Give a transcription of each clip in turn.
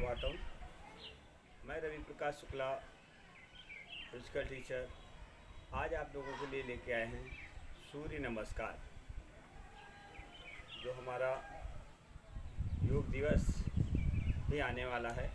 सुप्रभातम। मैं Ravi Prakash Shukla, physical teacher. आज आप लोगों के लिए लेके आए हैं सूर्य नमस्कार। जो हमारा योग दिवस भी आने वाला है,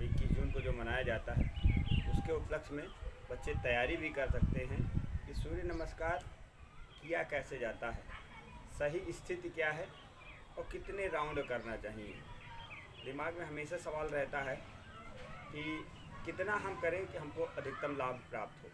21 जून को जो मनाया जाता है, उसके उपलक्ष्य में बच्चे तैयारी भी कर सकते हैं कि सूर्य नमस्कार किया कैसे जाता है, सही स्थिति क्या है और कितने राउंड करना चाहिए। दिमाग में हमेशा सवाल रहता है कि कितना हम करें कि हमको अधिकतम लाभ प्राप्त हो।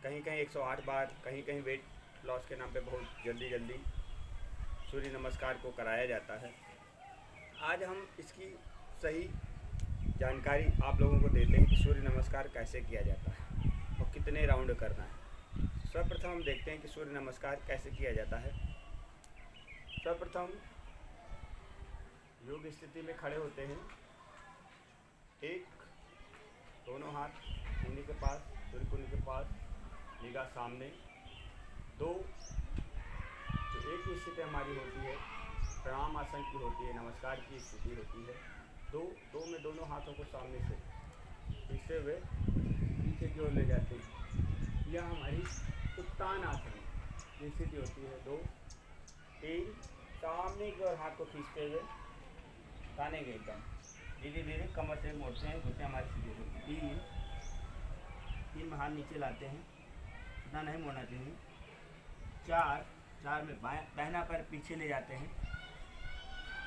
कहीं कहीं 108 बार, कहीं कहीं वेट लॉस के नाम पे बहुत जल्दी सूर्य नमस्कार को कराया जाता है। आज हम इसकी सही जानकारी आप लोगों को देते हैं कि सूर्य नमस्कार कैसे किया जाता है और कितने राउंड करना है। सर्वप्रथम हम देखते हैं कि सूर्य नमस्कार कैसे किया जाता है। सर्वप्रथम योग स्थिति में खड़े होते हैं। एक, दोनों हाथ सीने के पास, सूर्य कुंड के पास, निगाह सामने। दो, जो एक स्थिति हमारी होती है प्रणाम आसन की होती है, नमस्कार की स्थिति होती है। दो में दोनों हाथों को सामने से खींचते हुए पीछे की ओर ले जाते हैं। यह हमारी उत्तान आसन की स्थिति होती है। 2, 3, सामने की ओर हाथ को खींचते हुए तानेंगे एकदम धीरे धीरे, कमर से मोड़ते हैं, घुटने हमारे सीधे होते हैं। 3 में हाथ नीचे लाते हैं, इतना नहीं मोड़ना चाहिए। 4 में दाहिना पैर पीछे ले जाते हैं।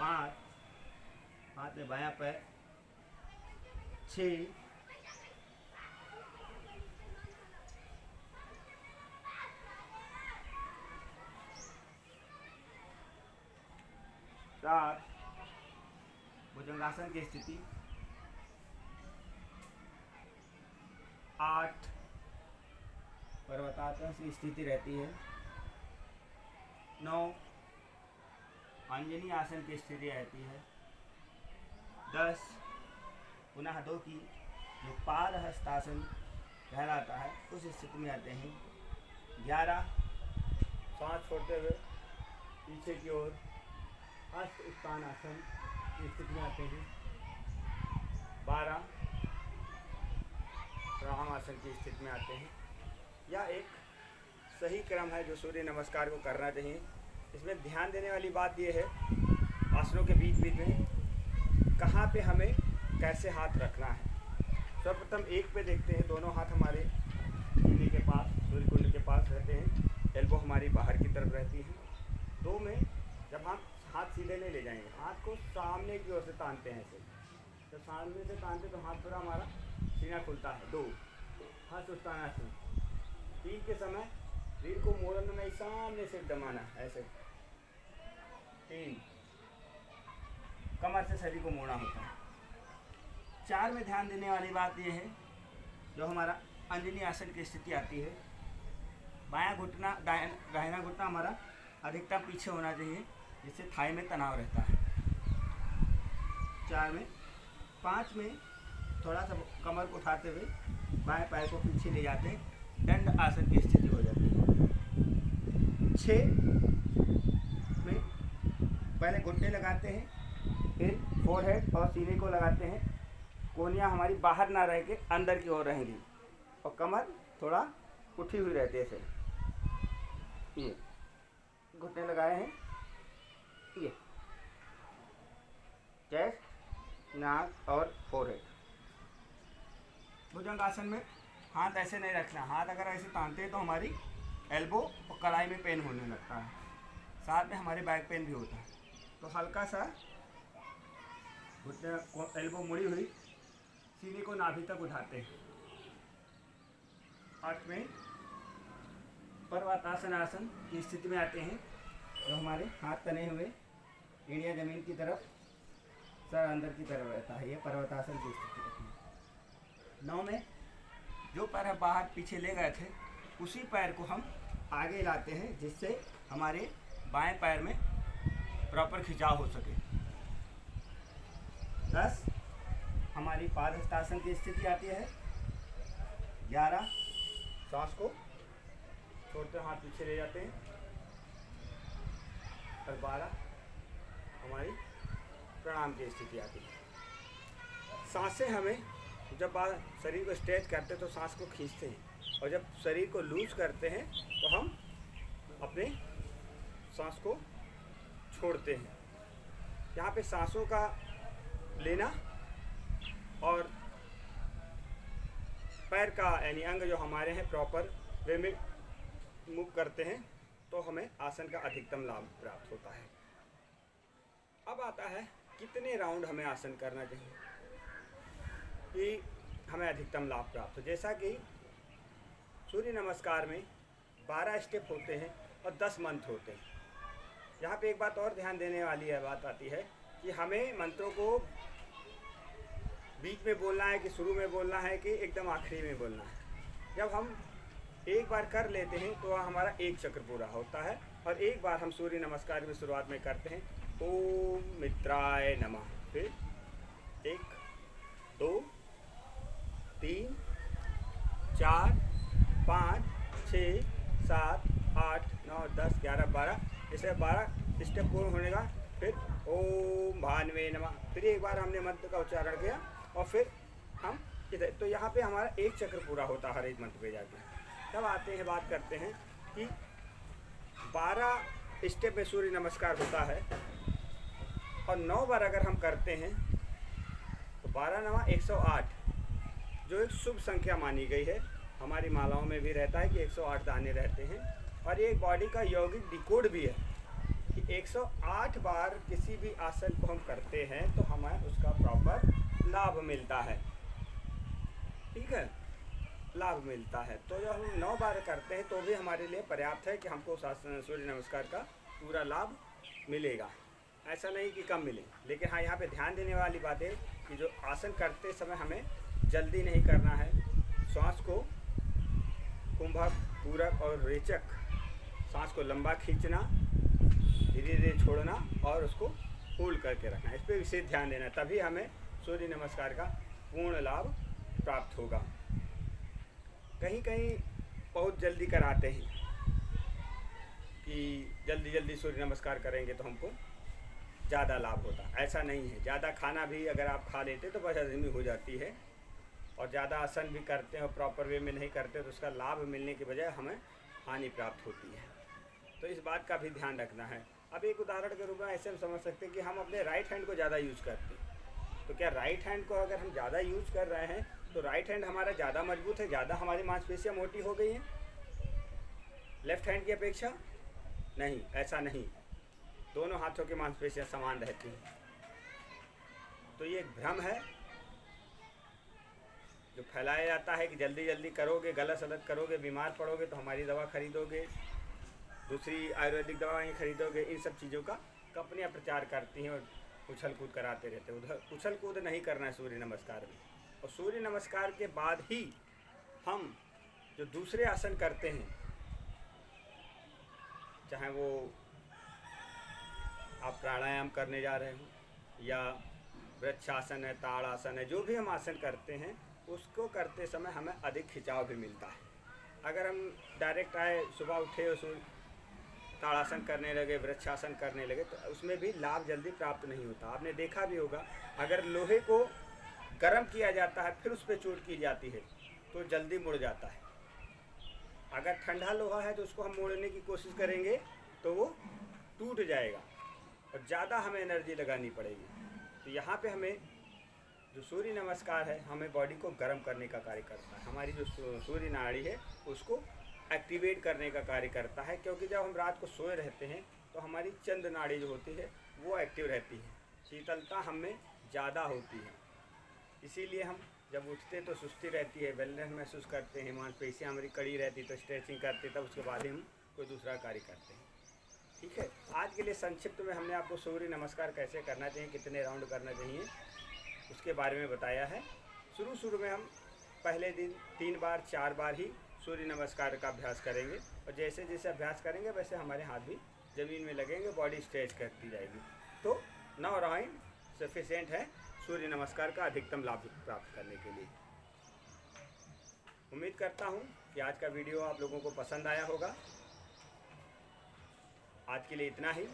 5, हाथ में बायां पैर। 6, 7, भुजंगासन की स्थिति। 8, पर्वतासन की स्थिति रहती है। 9, अंजनी आसन की स्थिति रहती है। 10, पुनः 2 की जो पाद हस्तासन कहलाता है उस स्थिति में आते हैं। 11, सांस छोड़ते हुए पीछे की ओर हस्त उत्तान आसन की स्थिति में आते हैं। 12, प्रणाम आसन की स्थिति में आते हैं। यह एक सही क्रम है जो सूर्य नमस्कार को करना चाहिए। इसमें ध्यान देने वाली बात यह है, आसनों के बीच में कहाँ पे हमें कैसे हाथ रखना है। सर्वप्रथम 1 पे देखते हैं, दोनों हाथ हमारे सीने के पास, सूर्य कुंड के पास रहते हैं, एल्बो हमारी बाहर की तरफ रहती है। 2 में जब हम हाथ सीधे नहीं ले जाएंगे, हाथ को सामने की ओर से तानते हैं ऐसे। जब सामने से तानते तो हाथ थोड़ा हमारा सीना खुलता है। 2, हस्त उत्तानासन। 3 के समय रीढ़ को मोड़ना नहीं, सामने से दबाना ऐसे। 3, कमर से शरीर को मोड़ना होता है। 4 में ध्यान देने वाली बात यह है, जो हमारा अंजनी आसन की स्थिति आती है, बायां घुटना दाहिना घुटना हमारा अधिकतम पीछे होना चाहिए, जिससे थाई में तनाव रहता है। 4 में। 5 में थोड़ा सा कमर को उठाते हुए बाएं पैर को पीछे ले जाते हैं, दंड आसन की स्थिति हो जाती है। 6 में पहले घुटने लगाते हैं, फिर फोरहेड और सीने को लगाते हैं। कोहनियाँ हमारी बाहर ना रह के अंदर की ओर रहेंगी और कमर थोड़ा उठी हुई रहती है ऐसे। ये घुटने लगाए हैं, ये चेस्ट, नाक और फोरहेड। भुजंगासन में हाथ ऐसे नहीं रखना। हाथ अगर ऐसे तानते हैं तो हमारी एल्बो और कलाई में पेन होने लगता है, साथ में हमारे बैक पेन भी होता है। तो हल्का सा घुटने को, एल्बो मुड़ी हुई, सीने को नाभि तक उठाते हैं। 8 में पर्वतासन आसन की स्थिति में आते हैं, जो हमारे हाथ तने हुए, एड़िया जमीन की तरफ, सर अंदर की तरफ रहता है। ये पर्वतासन की स्थिति रहती है। 9 में जो पैर बाहर पीछे ले गए थे, उसी पैर को हम आगे लाते हैं, जिससे हमारे बाएं पैर में प्रॉपर खिंचाव हो सके। 10, हमारी पाद हस्तासन की स्थिति आती है। 11, सांस को छोड़ते हाथ पीछे ले जाते हैं। और 12 हमारी प्रणाम की स्थिति आती है। सांसें हमें जब शरीर को स्ट्रेच करते हैं तो सांस को खींचते हैं, और जब शरीर को लूज करते हैं तो हम अपने सांस को छोड़ते हैं। यहाँ पे सांसों का लेना और पैर का यानी अंग जो हमारे हैं प्रॉपर वे में मूव करते हैं तो हमें आसन का अधिकतम लाभ प्राप्त होता है। अब आता है कितने राउंड हमें आसन करना चाहिए कि हमें अधिकतम लाभ प्राप्त हो। जैसा कि सूर्य नमस्कार में 12 स्टेप होते हैं और 10 मंत्र होते हैं। यहाँ पे एक बात और ध्यान देने वाली है बात आती है कि हमें मंत्रों को बीच में बोलना है कि शुरू में बोलना है कि एकदम आखिरी में बोलना है। जब हम एक बार कर लेते हैं तो हमारा एक चक्र पूरा होता है। और एक बार हम सूर्य नमस्कार में शुरुआत में करते हैं ओम मित्राय नमः, फिर 1 2 3 4 5 6 7 8 9 10 11 12, जैसे 12 स्टेप पूर्ण होने का फिर ओम भानवे नमः, फिर एक बार हमने मंत्र का उच्चारण किया और फिर हम इधर, तो यहाँ पे हमारा एक चक्र पूरा होता है हर एक मंत्र पे जाके। तब आते हैं बात करते हैं कि 12 स्टेप में सूर्य नमस्कार होता है और 9 बार अगर हम करते हैं तो 12 9 108, जो एक शुभ संख्या मानी गई है। हमारी मालाओं में भी रहता है कि 108 दाने रहते हैं, और ये बॉडी का यौगिक डिकोड भी है कि 108 बार किसी भी आसन को हम करते हैं तो हमें उसका प्रॉपर लाभ मिलता है। ठीक है, लाभ मिलता है। तो जब हम 9 बार करते हैं तो भी हमारे लिए पर्याप्त है कि हमको सूर्य नमस्कार का पूरा लाभ मिलेगा। ऐसा नहीं कि कम मिले, लेकिन हाँ यहाँ पे ध्यान देने वाली बात है कि जो आसन करते समय हमें जल्दी नहीं करना है। श्वास को कुंभक, पूरक और रेचक, सांस को लंबा खींचना, धीरे धीरे छोड़ना और उसको होल्ड करके रखना, इस पर विशेष ध्यान देना, तभी हमें सूर्य नमस्कार का पूर्ण लाभ प्राप्त होगा। कहीं कहीं बहुत जल्दी कराते हैं कि जल्दी जल्दी सूर्य नमस्कार करेंगे तो हमको ज़्यादा लाभ होता। ऐसा नहीं है। ज़्यादा खाना भी अगर आप खा लेते तो बदहज़मी हो जाती है, और ज़्यादा आसन भी करते हैं और प्रॉपर वे में नहीं करते तो उसका लाभ मिलने के बजाय हमें हानि प्राप्त होती है। तो इस बात का भी ध्यान रखना है। अब एक उदाहरण के रूप में ऐसे हम समझ सकते हैं कि हम अपने राइट हैंड को ज़्यादा यूज़ करते हैं, तो क्या राइट हैंड को अगर हम ज़्यादा यूज़ कर रहे हैं तो राइट हैंड हमारा ज़्यादा मजबूत है, ज़्यादा हमारी मांसपेशियाँ मोटी हो गई हैं लेफ़्ट हैंड की अपेक्षा? नहीं, ऐसा नहीं। दोनों हाथों की मांसपेशियाँ समान रहती हैं। तो ये एक भ्रम है जो फैलाया जाता है कि जल्दी जल्दी करोगे, गलत सलत करोगे, बीमार पड़ोगे तो हमारी दवा खरीदोगे, दूसरी आयुर्वेदिक दवाएँ खरीदोगे। इन सब चीज़ों का कंपनियाँ प्रचार करती हैं और उछल कूद कराते रहते हैं। उधर उछल कूद नहीं करना है सूर्य नमस्कार में। और सूर्य नमस्कार के बाद ही हम जो दूसरे आसन करते हैं, चाहे वो आप प्राणायाम करने जा रहे हो या वृक्षासन है, ताड़ासन है, जो भी हम आसन करते हैं उसको करते समय हमें अधिक खिंचाव भी मिलता है। अगर हम डायरेक्ट आए, सुबह उठे और ताड़ासन करने लगे, वृक्षासन करने लगे, तो उसमें भी लाभ जल्दी प्राप्त नहीं होता। आपने देखा भी होगा, अगर लोहे को गर्म किया जाता है फिर उस पर चोट की जाती है तो जल्दी मुड़ जाता है। अगर ठंडा लोहा है तो उसको हम मोड़ने की कोशिश करेंगे तो वो टूट जाएगा और ज़्यादा हमें एनर्जी लगानी पड़ेगी। तो यहाँ पे हमें जो सूर्य नमस्कार है हमें बॉडी को गर्म करने का कार्य करता है। हमारी जो सूर्य नाड़ी है उसको एक्टिवेट करने का कार्य करता है, क्योंकि जब हम रात को सोए रहते हैं तो हमारी चंद्र नाड़ी जो होती है वो एक्टिव रहती है, शीतलता हमें ज़्यादा होती है। इसीलिए हम जब उठते तो सुस्ती रहती है, वेलनेस महसूस करते हैं, मांसपेशियाँ हमारी कड़ी रहती तो स्ट्रेचिंग करते, तब उसके बाद ही हम कोई दूसरा कार्य करते हैं। ठीक है, आज के लिए संक्षिप्त में हमने आपको सूर्य नमस्कार कैसे करना चाहिए, कितने राउंड करना चाहिए, उसके बारे में बताया है। शुरू में हम पहले दिन 3 बार 4 बार ही सूर्य नमस्कार का अभ्यास करेंगे, और जैसे जैसे अभ्यास करेंगे वैसे हमारे हाथ भी ज़मीन में लगेंगे, बॉडी स्ट्रेच करती जाएगी। तो 9 राउंड सफिशिएंट है सूर्य नमस्कार का अधिकतम लाभ प्राप्त करने के लिए। उम्मीद करता हूँ कि आज का वीडियो आप लोगों को पसंद आया होगा। आज के लिए इतना ही।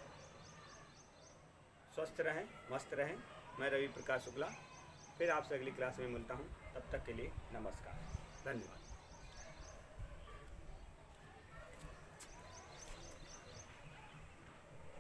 स्वस्थ रहें, मस्त रहें। मैं रवि प्रकाश शुक्ला फिर आपसे अगली क्लास में मिलता हूँ। तब तक के लिए नमस्कार, धन्यवाद।